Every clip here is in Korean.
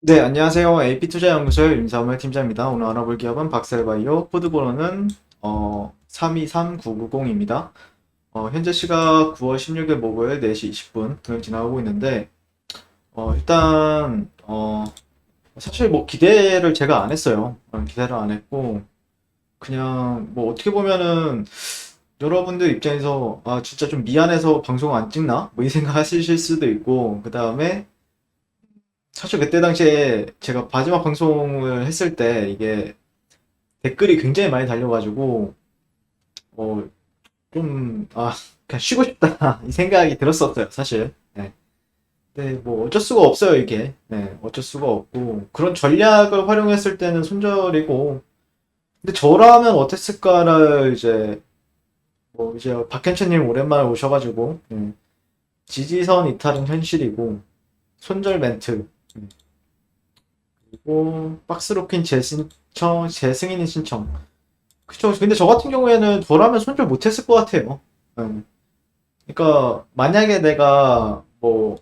네, 안녕하세요. AP투자연구소의 윤사무엘 팀장입니다. 오늘 알아볼 기업은 박셀바이오, 코드번호는 323990입니다. 현재 시각 9월 16일 목요일 4시 20분 지나가고 있는데 일단 사실 뭐 기대를 제가 안 했어요. 기대를 안 했고 그냥 뭐 어떻게 보면은 여러분들 입장에서 진짜 좀 미안해서 방송 안 찍나? 뭐 이 생각하실 수도 있고 그 다음에 사실 그때 당시에 제가 마지막 방송을 했을 때 이게 댓글이 굉장히 많이 달려가지고 어, 좀 그냥 쉬고 싶다 이 생각이 들었었어요 사실. 네. 근데 뭐 어쩔 수가 없어요 이게. 네, 어쩔 수가 없고 그런 전략을 활용했을 때는 손절이고 근데 저라면 어땠을까를 이제 뭐 이제 박현채님 오랜만에 오셔가지고 지지선 이탈은 현실이고 손절 멘트 그리고 박스로핀 재승인이 신청. 그쵸. 근데 저 같은 경우에는 저라면 손절 못했을 것 같아요. 응. 그러니까 만약에 내가 뭐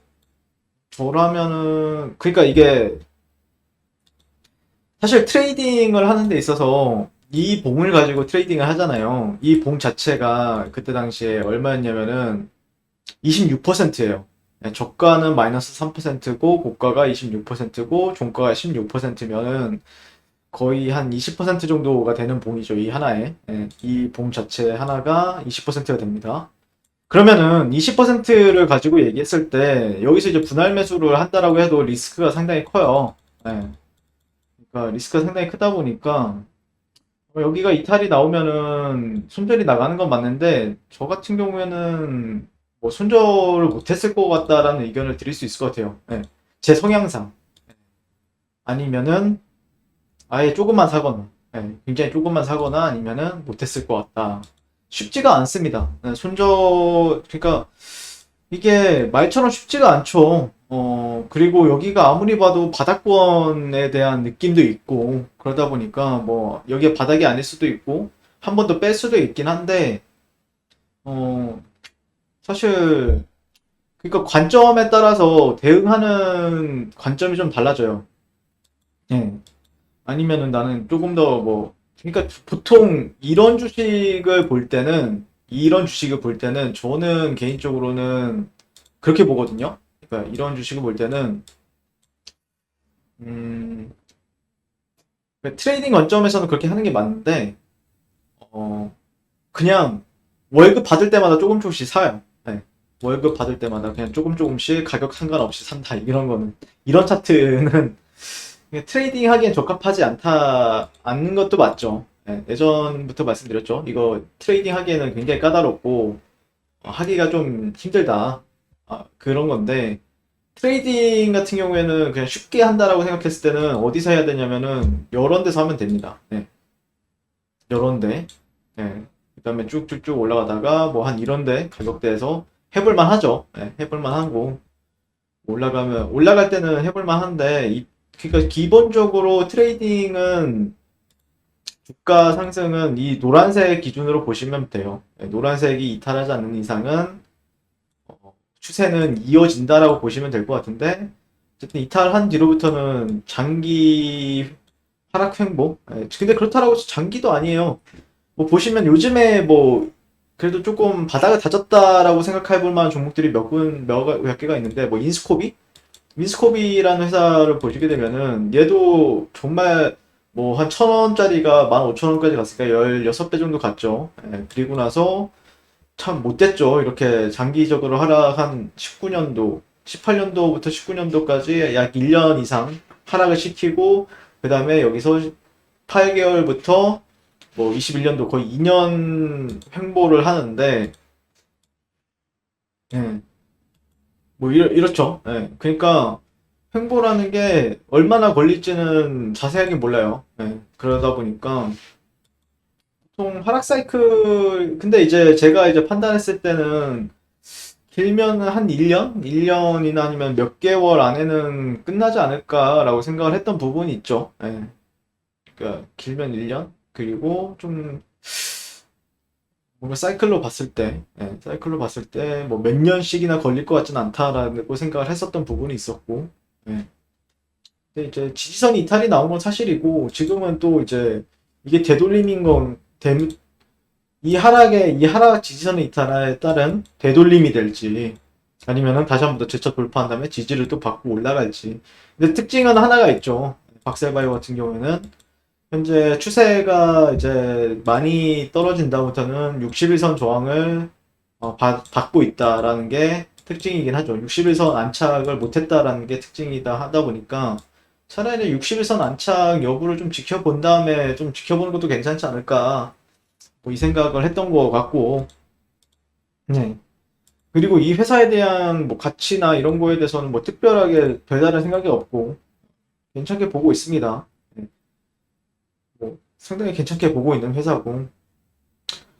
저라면은 그러니까 이게 사실 트레이딩을 하는 데 있어서 이 봉을 가지고 트레이딩을 하잖아요. 이 봉 자체가 그때 당시에 얼마였냐면은 26%예요. 저가는 마이너스 3%고 고가가 26%고 종가가 16%면은 거의 한 20% 정도가 되는 봉이죠. 이 하나에. 이 봉 자체 하나가 20%가 됩니다. 그러면은 20%를 가지고 얘기했을 때 여기서 이제 분할 매수를 한다라고 해도 리스크가 상당히 커요. 예. 그러니까 리스크가 상당히 크다 보니까 여기가 이탈이 나오면은 손절이 나가는 건 맞는데 저 같은 경우에는 뭐 손절을 못했을 것 같다라는 의견을 드릴 수 있을 것 같아요. 예. 제 성향상 아니면은 아예 조금만 사거나, 굉장히 조금만 사거나 아니면은 못했을 것 같다. 쉽지가 않습니다. 그러니까 이게 말처럼 쉽지가 않죠. 그리고 여기가 아무리 봐도 바닥권에 대한 느낌도 있고, 그러다 보니까 뭐, 여기가 바닥이 아닐 수도 있고, 한 번 더 뺄 수도 있긴 한데, 어, 사실, 그러니까 관점에 따라서 대응하는 관점이 좀 달라져요. 예. 아니면은 나는 조금 더 뭐, 그러니까 보통 이런 주식을 볼 때는 저는 개인적으로는 그렇게 보거든요. 그러니까 이런 주식을 볼 때는, 음, 그러니까 트레이딩 관점에서는 그렇게 하는 게 맞는데, 어, 그냥 월급 받을 때마다 조금 조금씩 사요. 네. 월급 받을 때마다 그냥 조금 조금씩 가격 상관없이 산다. 이런 거는, 이런 차트는 트레이딩 하기엔 적합하지 않는 것도 맞죠. 예전부터 말씀드렸죠. 이거 트레이딩 하기에는 굉장히 까다롭고, 하기가 좀 힘들다. 그런 건데, 트레이딩 같은 경우에는 그냥 쉽게 한다라고 생각했을 때는 어디서 해야 되냐면은, 여러 데서 하면 됩니다. 여러 데. 그 다음에 쭉쭉쭉 올라가다가, 뭐 한 이런 데, 가격대에서 해볼만 하죠. 해볼만 하고, 올라갈 때는 해볼만 한데, 그러니까 기본적으로 트레이딩은 주가 상승은 이 노란색 기준으로 보시면 돼요. 노란색이 이탈하지 않는 이상은 추세는 이어진다라고 보시면 될 것 같은데 어쨌든 이탈한 뒤로부터는 장기 하락 횡보. 근데 그렇다라고 해서 장기도 아니에요. 뭐 보시면 요즘에 뭐 그래도 조금 바닥을 다졌다라고 생각해 볼 만한 종목들이 몇 개가 있는데 뭐 인스코비라는 회사를 보시게 되면은 얘도 정말 뭐 한 1,000원짜리가 15,000원까지 갔으니까 16배 정도 갔죠. 그리고 나서 참 못됐죠. 이렇게 장기적으로 하락한 19년도, 18년도부터 19년도까지 약 1년 이상 하락을 시키고 그 다음에 여기서 8개월부터 뭐 21년도 거의 2년 횡보를 하는데 예, 뭐 이렇죠. 그러니까 횡보라는 게 얼마나 걸릴지는 자세하게 몰라요. 그러다 보니까 보통 하락 사이클 근데 이제 제가 이제 판단했을 때는 길면 한 1년? 1년이나 아니면 몇 개월 안에는 끝나지 않을까라고 생각을 했던 부분이 있죠. 그러니까 길면 1년? 그리고 좀 뭔가 사이클로 봤을 때 뭐 몇 년씩이나 걸릴 것 같진 않다라고 생각을 했었던 부분이 있었고, 예. 근데 이제 지지선 이탈이 나온 건 사실이고, 지금은 또 이제 이게 되돌림인 건, 이 하락 지지선 이탈에 따른 되돌림이 될지, 아니면은 다시 한 번 더 재차 돌파한 다음에 지지를 또 받고 올라갈지. 근데 특징은 하나가 있죠. 박셀바이오 같은 경우에는 현재 추세가 이제 많이 떨어진다부터는 61선 저항을 받고 있다라는 게 특징이긴 하죠. 61선 안착을 못했다라는 게 특징이다 하다 보니까 차라리 61선 안착 여부를 좀 지켜본 다음에 좀 지켜보는 것도 괜찮지 않을까 뭐 이 생각을 했던 것 같고 네. 그리고 이 회사에 대한 뭐 가치나 이런 거에 대해서는 뭐 특별하게 별다른 생각이 없고 괜찮게 보고 있습니다. 네. 뭐 상당히 괜찮게 보고 있는 회사고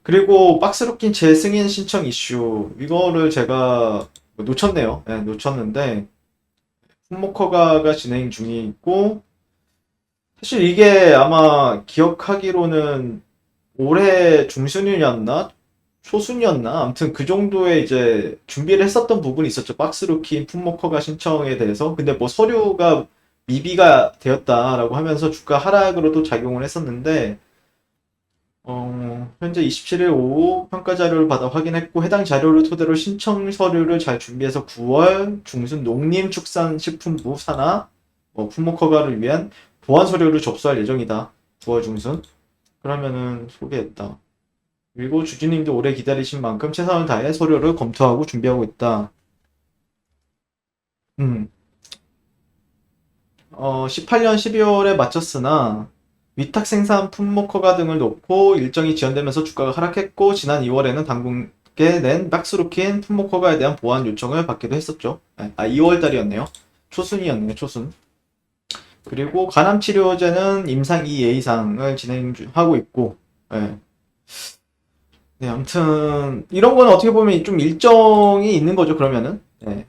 그리고 박스로킨 재승인 신청 이슈 이거를 제가 놓쳤네요. 네, 놓쳤는데 품목허가가 진행 중에 있고 사실 이게 아마 기억하기로는 올해 중순이었나 초순이었나 아무튼 그 정도에 이제 준비를 했었던 부분이 있었죠. 박스루킨 품목허가 신청에 대해서 근데 뭐 서류가 미비가 되었다라고 하면서 주가 하락으로도 작용을 했었는데 현재 27일 오후 평가 자료를 받아 확인했고 해당 자료를 토대로 신청 서류를 잘 준비해서 9월 중순 농림축산식품부 산하 품목 허가를 위한 보완 서류를 접수할 예정이다. 9월 중순. 그러면은 소개했다. 그리고 주주님도 오래 기다리신 만큼 최선을 다해 서류를 검토하고 준비하고 있다. 음, 18년 12월에 마쳤으나 위탁 생산 품목 허가 등을 놓고 일정이 지연되면서 주가가 하락했고 지난 2월에는 당국에 낸 박스루킨 품목 허가에 대한 보완 요청을 받기도 했었죠. 2월 달이었네요. 초순이었네요. 초순. 그리고 간암 치료제는 임상 2 예의상을 진행하고 있고 예. 네, 아무튼 이런 거는 어떻게 보면 좀 일정이 있는 거죠. 그러면은 예.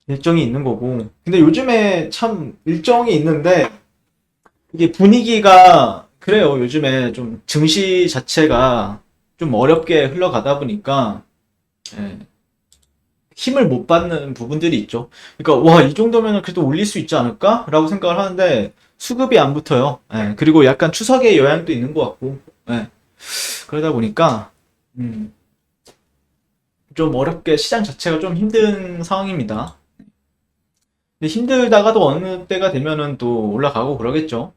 일정이 있는 거고. 근데 요즘에 참 일정이 있는데 이게 분위기가 그래요. 요즘에 좀 증시 자체가 좀 어렵게 흘러가다 보니까 예, 힘을 못 받는 부분들이 있죠. 그러니까 와, 이 정도면 그래도 올릴 수 있지 않을까? 라고 생각을 하는데 수급이 안 붙어요. 예, 그리고 약간 추석의 영향도 있는 것 같고 예, 그러다 보니까 음, 좀 어렵게 시장 자체가 좀 힘든 상황입니다. 근데 힘들다가도 어느 때가 되면은 또 올라가고 그러겠죠.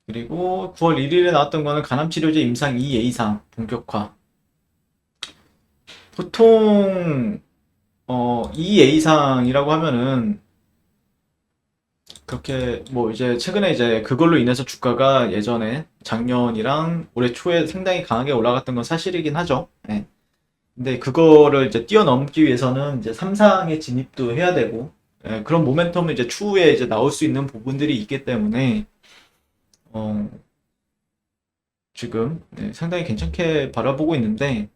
그리고 9월 1일에 나왔던 거는 간암치료제 임상 2 예의상 본격화. 보통 2 예의상이라고 하면은 그렇게 뭐 이제 최근에 이제 그걸로 인해서 주가가 예전에 작년이랑 올해 초에 상당히 강하게 올라갔던 건 사실이긴 하죠. 예. 근데 그거를 이제 뛰어넘기 위해서는 이제 3상에 진입도 해야 되고 예, 그런 모멘텀은 이제 추후에 이제 나올 수 있는 부분들이 있기 때문에 어, 지금 상당히 괜찮게 바라보고 있는데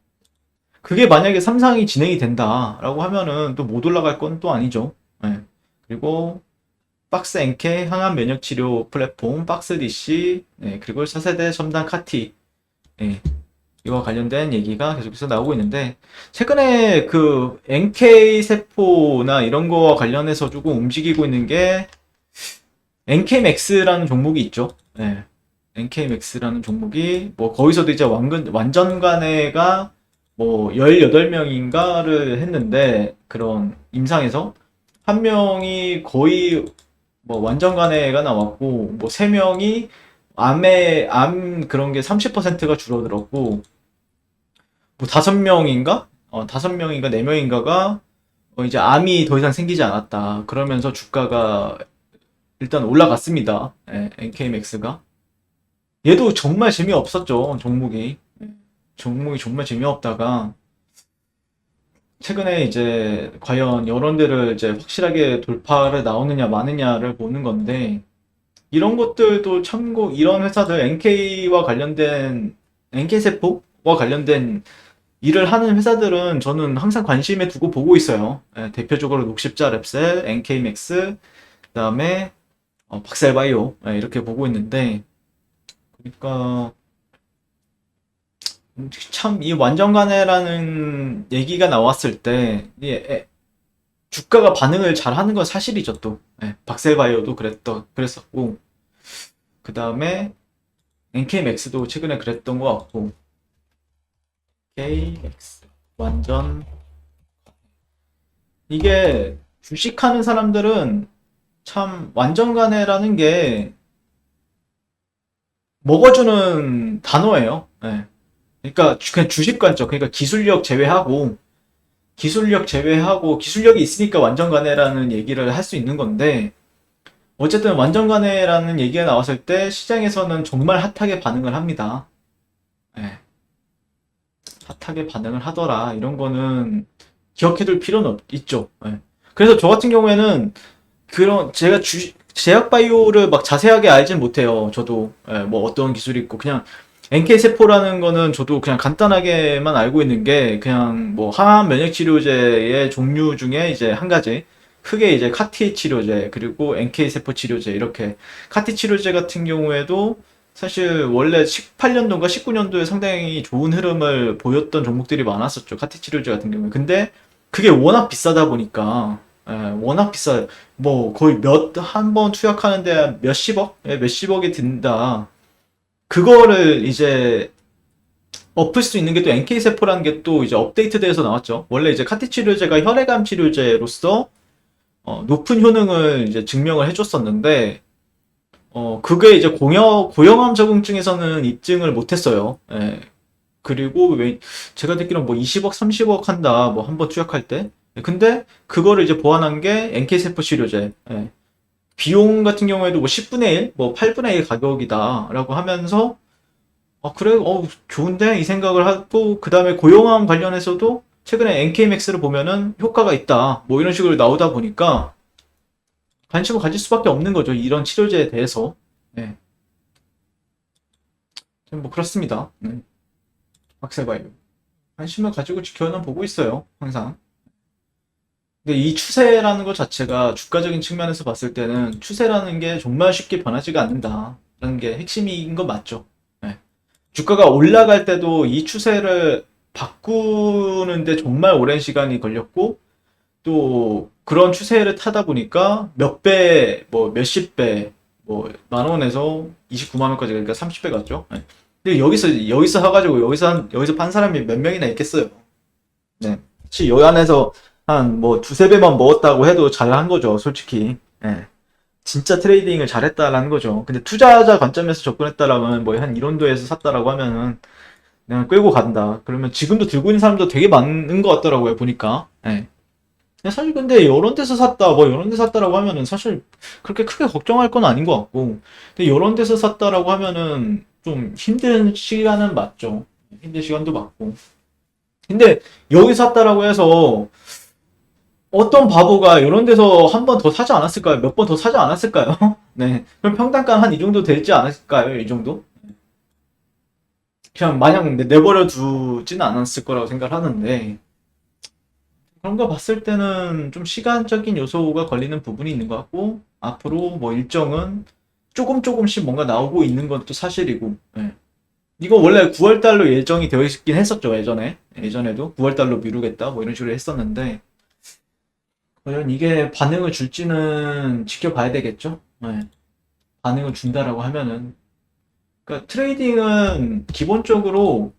그게 만약에 3상이 진행이 된다라고 하면은 또 못 올라갈 건 또 아니죠. 예. 그리고 박스 NK 항암 면역 치료 플랫폼 박스 DC 그리고 4세대 첨단 카티 이와 관련된 얘기가 계속해서 나오고 있는데 최근에 그 NK 세포나 이런 거와 관련해서 조금 움직이고 있는 게 NK맥스라는 종목이 있죠. NK맥스라는 종목이 뭐 거기서도 이제 완전간해가 뭐 18명인가를 했는데 그런 임상에서 한 명이 거의 뭐 완전간해가 나왔고 뭐 3명이 암 그런 게 30%가 줄어들었고 뭐 5명인가? 5명인가 4명인가가 이제 암이 더 이상 생기지 않았다. 그러면서 주가가 일단 올라갔습니다. NK맥스가. 얘도 정말 재미없었죠, 종목이. 종목이 정말 재미없다가 최근에 이제 과연 여러 데를 이제 확실하게 돌파를 나오느냐 마느냐를 보는 건데 이런 것들도 참고 이런 회사들 NK와 관련된 NK세포와 관련된 일을 하는 회사들은 저는 항상 관심에 두고 보고 있어요. 대표적으로 녹십자 랩셀, NK맥스, 그다음에 박셀바이오 이렇게 보고 있는데 그러니까 참 이 완전간해라는 얘기가 나왔을 때 주가가 반응을 잘 하는 건 사실이죠, 또. 예, 박셀바이오도 그랬었고, 그 다음에 NK맥스도 최근에 그랬던 것 같고, NK맥스. 완전, 이게 주식하는 사람들은 참 완전 가네라는 게 먹어주는 단어예요. 예. 그러니까 그냥 주식 관점, 그러니까 기술력이 있으니까 완전 가네라는 얘기를 할 수 있는 건데, 어쨌든 완전 가네라는 얘기가 나왔을 때 시장에서는 정말 핫하게 반응을 합니다. 예. 핫하게 반응을 하더라. 이런 거는 기억해둘 필요는 있죠. 예. 그래서 저 같은 경우에는 그런 제가 제약 바이오를 막 자세하게 알진 못해요. 저도 예, 뭐 어떤 기술이 있고 그냥 NK 세포라는 거는 저도 그냥 간단하게만 알고 있는 게 그냥 뭐 항암 면역 치료제의 종류 중에 이제 한 가지 크게 이제 카티 치료제 그리고 NK 세포 치료제 이렇게 카티 치료제 같은 경우에도 사실 원래 18년도인가 19년도에 상당히 좋은 흐름을 보였던 종목들이 많았었죠. 카티 치료제 같은 경우에. 근데 그게 워낙 비싸다 보니까 예, 워낙 비싸요. 뭐 거의 한 번 투약하는데 몇십억? 예, 몇십억이 든다. 그거를 이제 엎을 수 있는 게 또 NK세포라는 게 또 이제 업데이트돼서 나왔죠. 원래 이제 카티 치료제가 혈액암 치료제로서 높은 효능을 이제 증명을 해줬었는데, 그게 이제 고형암 적응증에서는 입증을 못했어요. 예. 그리고 제가 듣기로는 뭐 20억, 30억 한다. 뭐 한 번 투약할 때. 근데 그거를 이제 보완한 게 NK세포 치료제. 예. 비용 같은 경우에도 뭐 10분의 1, 뭐 8분의 1 가격이다라고 하면서 그래, 좋은데 이 생각을 하고 그 다음에 고용암 관련해서도 최근에 NK맥스를 보면은 효과가 있다. 뭐 이런 식으로 나오다 보니까 관심을 가질 수밖에 없는 거죠. 이런 치료제에 대해서. 네. 뭐 그렇습니다. 네. 박세바이오. 관심을 가지고 지켜는 보고 있어요. 항상. 근데 이 추세라는 것 자체가 주가적인 측면에서 봤을 때는 추세라는 게 정말 쉽게 변하지가 않는다라는 게 핵심인 건 맞죠. 네. 주가가 올라갈 때도 이 추세를 바꾸는데 정말 오랜 시간이 걸렸고, 또 그런 추세를 타다 보니까 몇 배, 뭐 몇십 배, 뭐 만 원에서 29만 원까지 그러니까 30배 갔죠. 네. 근데 여기서 사가지고 여기서 판 사람이 몇 명이나 있겠어요. 네. 혹시 여기 안에서 한 뭐 두세 배만 먹었다고 해도 잘한 거죠, 솔직히. 예. 진짜 트레이딩을 잘했다라는 거죠. 근데 투자자 관점에서 접근했다라면 뭐 한 이런 도에서 샀다라고 하면은 그냥 끌고 간다. 그러면 지금도 들고 있는 사람도 되게 많은 것 같더라고요, 보니까. 예. 사실 근데 이런 데서 샀다, 뭐 이런 데 샀다라고 하면은 사실 그렇게 크게 걱정할 건 아닌 것 같고. 근데 이런 데서 샀다라고 하면은 좀 힘든 시간은 맞죠. 힘든 시간도 맞고. 근데 여기 샀다라고 해서 어떤 바보가 이런 데서 한 번 더 사지 않았을까요? 몇 번 더 사지 않았을까요? 네. 그럼 평단가 한 이 정도 되지 않았을까요? 이 정도? 그냥 마냥 내버려 두지는 않았을 거라고 생각을 하는데, 그런 거 봤을 때는 좀 시간적인 요소가 걸리는 부분이 있는 것 같고, 앞으로 뭐 일정은 조금씩 뭔가 나오고 있는 건 또 사실이고, 예. 이거 원래 9월 달로 예정이 되어 있긴 했었죠, 예전에도. 9월 달로 미루겠다, 뭐 이런 식으로 했었는데, 과연 이게 반응을 줄지는 지켜봐야 되겠죠? 네. 반응을 준다라고 하면은. 그러니까 트레이딩은 기본적으로,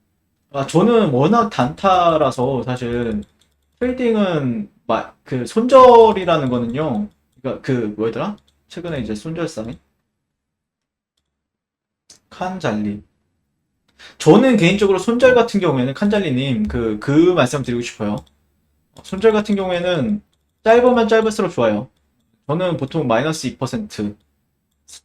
저는 워낙 단타라서 사실 트레이딩은 그 손절이라는 거는요. 그러니까 그 뭐였더라? 최근에 이제 손절상에 칸잘리. 저는 개인적으로 손절 같은 경우에는 칸잘리님 그 말씀 드리고 싶어요. 손절 같은 경우에는 짧으면 짧을수록 좋아요. 저는 보통 마이너스 2%,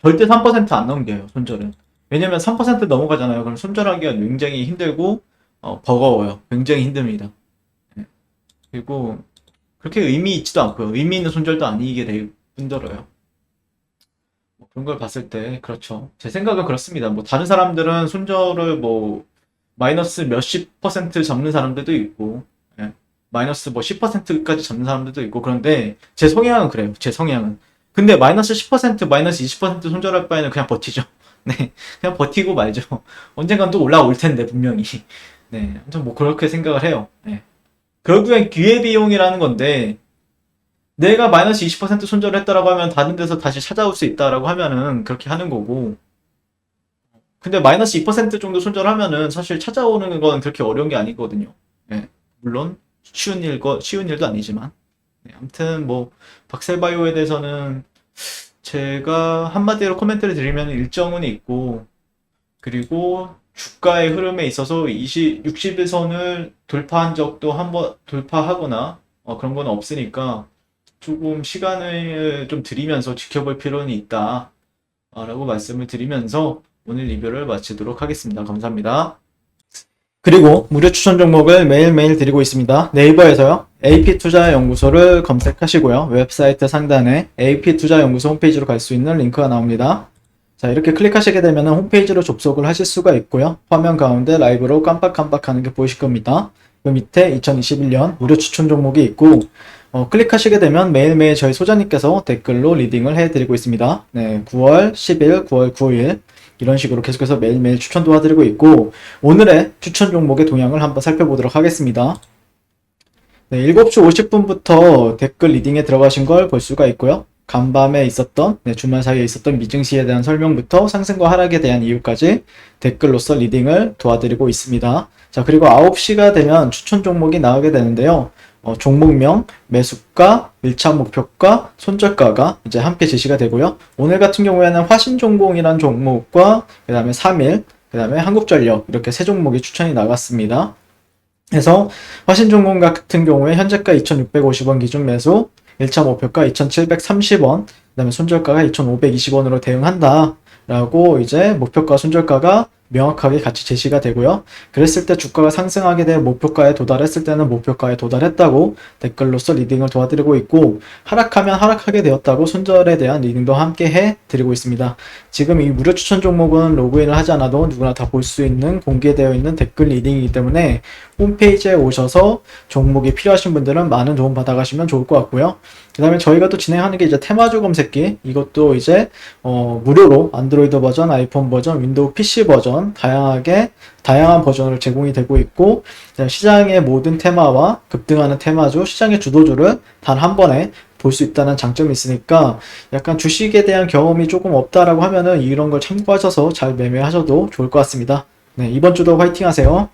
절대 3%안 넘겨요, 손절은. 왜냐면 3% 넘어가잖아요. 그럼 손절하기가 굉장히 힘들고, 버거워요. 굉장히 힘듭니다. 예. 그리고, 그렇게 의미 있지도 않고요. 의미 있는 손절도 아니게 될 뿐더러요. 뭐 그런 걸 봤을 때, 그렇죠. 제 생각은 그렇습니다. 뭐, 다른 사람들은 손절을 뭐, 마이너스 몇십 퍼센트 잡는 사람들도 있고, 예. 마이너스 뭐 10%까지 잡는 사람들도 있고, 그런데, 제 성향은 그래요. 제 성향은. 근데 마이너스 10%, 마이너스 20% 손절할 바에는 그냥 버티죠. 네. 그냥 버티고 말죠. 언젠간 또 올라올 텐데, 분명히. 네. 아무튼 뭐 그렇게 생각을 해요. 네. 결국엔 기회비용이라는 건데, 내가 마이너스 20% 손절을 했다라고 하면 다른 데서 다시 찾아올 수 있다라고 하면은 그렇게 하는 거고. 근데 마이너스 2% 정도 손절하면은 사실 찾아오는 건 그렇게 어려운 게 아니거든요. 예. 물론 쉬운 일도 아니지만. 네, 아무튼 뭐 박셀바이오에 대해서는 제가 한마디로 코멘트를 드리면 일정은 있고, 그리고 주가의 흐름에 있어서 60일선을 돌파한 적도 한번 돌파하거나 그런 건 없으니까 조금 시간을 좀 들이면서 지켜볼 필요는 있다 라고 말씀을 드리면서 오늘 리뷰를 마치도록 하겠습니다. 감사합니다. 그리고 무료 추천 종목을 매일매일 드리고 있습니다. 네이버에서요. AP투자연구소를 검색하시고요. 웹사이트 상단에 AP투자연구소 홈페이지로 갈 수 있는 링크가 나옵니다. 자, 이렇게 클릭하시게 되면 홈페이지로 접속을 하실 수가 있고요. 화면 가운데 라이브로 깜빡깜빡하는 게 보이실 겁니다. 그 밑에 2021년 무료 추천 종목이 있고, 클릭하시게 되면 매일매일 저희 소장님께서 댓글로 리딩을 해드리고 있습니다. 네, 9월 10일, 9월 9일 이런 식으로 계속해서 매일매일 추천 도와드리고 있고, 오늘의 추천 종목의 동향을 한번 살펴보도록 하겠습니다. 네, 7시 50분부터 댓글 리딩에 들어가신 걸 볼 수가 있고요. 간밤에 있었던, 주말 사이에 있었던 미증시에 대한 설명부터 상승과 하락에 대한 이유까지 댓글로서 리딩을 도와드리고 있습니다. 자, 그리고 9시가 되면 추천 종목이 나오게 되는데요. 종목명, 매수가, 1차 목표가, 손절가가 이제 함께 제시가 되고요. 오늘 같은 경우에는 화신重工이란 종목과 그 다음에 3일, 그 다음에 한국전력 이렇게 세 종목이 추천이 나갔습니다. 그래서 화신重工 같은 경우에 현재가 2,650원 기준 매수, 1차 목표가 2,730원, 그 다음에 손절가가 2,520원으로 대응한다 라고 이제 목표가 손절가가 명확하게 같이 제시가 되고요. 그랬을 때 주가가 상승하게 돼 목표가에 도달했을 때는 목표가에 도달했다고 댓글로서 리딩을 도와드리고 있고, 하락하면 하락하게 되었다고 손절에 대한 리딩도 함께 해드리고 있습니다. 지금 이 무료 추천 종목은 로그인을 하지 않아도 누구나 다 볼 수 있는 공개되어 있는 댓글 리딩이기 때문에 홈페이지에 오셔서 종목이 필요하신 분들은 많은 도움 받아가시면 좋을 것 같고요. 그 다음에 저희가 또 진행하는 게 이제 테마주 검색기, 이것도 이제 무료로 안드로이드 버전, 아이폰 버전, 윈도우 PC 버전 다양한 버전으로 제공이 되고 있고, 시장의 모든 테마와 급등하는 테마주, 시장의 주도주를 단 한 번에 볼 수 있다는 장점이 있으니까, 약간 주식에 대한 경험이 조금 없다라고 하면은 이런 걸 참고하셔서 잘 매매하셔도 좋을 것 같습니다. 네, 이번 주도 화이팅 하세요.